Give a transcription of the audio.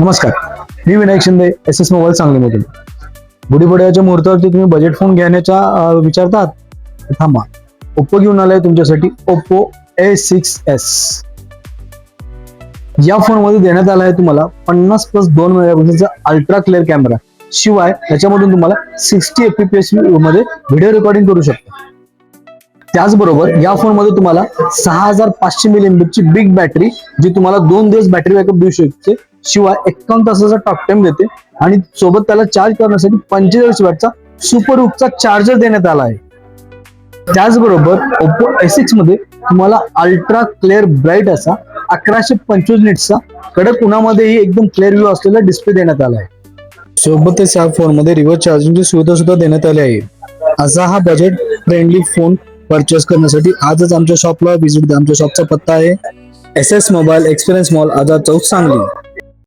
नमस्कार, मी Vinayak Shinde, SS mobile सांगलीमधून. गुढीपाडव्याच्या मुहूर्तावरती तुम्ही बजेट फोन घेण्याचा विचारतात, तर थांबा. ओप्पो घेऊन आलाय तुमच्यासाठी ओप्पो A6s. या फोनमध्ये देण्यात आला आहे तुम्हाला 50+2 मेगापिक्सेलचा अल्ट्रा क्लिअर कॅमेरा. शिवाय त्याच्यामधून तुम्हाला 60 fps मध्ये व्हिडिओ रेकॉर्डिंग करू शकता. त्याचबरोबर या फोनमध्ये तुम्हाला 6500 mAh ची बिग बॅटरी, जी तुम्हाला 2 दिवस बॅटरी बॅकअप देऊ शकते. शिवाय 51 तासाचा टॉक टाइम देते आणि सोबत त्याला चार्ज करण्यासाठी 45 वॅटचा सुपर हुकचा चार्जर देण्यात आला आहे. त्याचबरोबर ओप्पो A6 मध्ये तुम्हाला अल्ट्रा क्लिअर ब्राईट असा 1125 निट्सचा कडक उन्हामध्येही एकदम क्लिअर व्ह्यू असलेला डिस्प्ले देण्यात आला आहे. सोबतच या फोनमध्ये रिव्हर्स चार्जिंगची सुविधा सुद्धा देण्यात आली आहे. असा हा बजेट फ्रेंडली फोन परचेस करण्यासाठी आजच आमच्या शॉपला व्हिजिट द्या. आमच्या शॉपचा पत्ता आहे SS mobile experience mall, Azad Chowk, Sangli.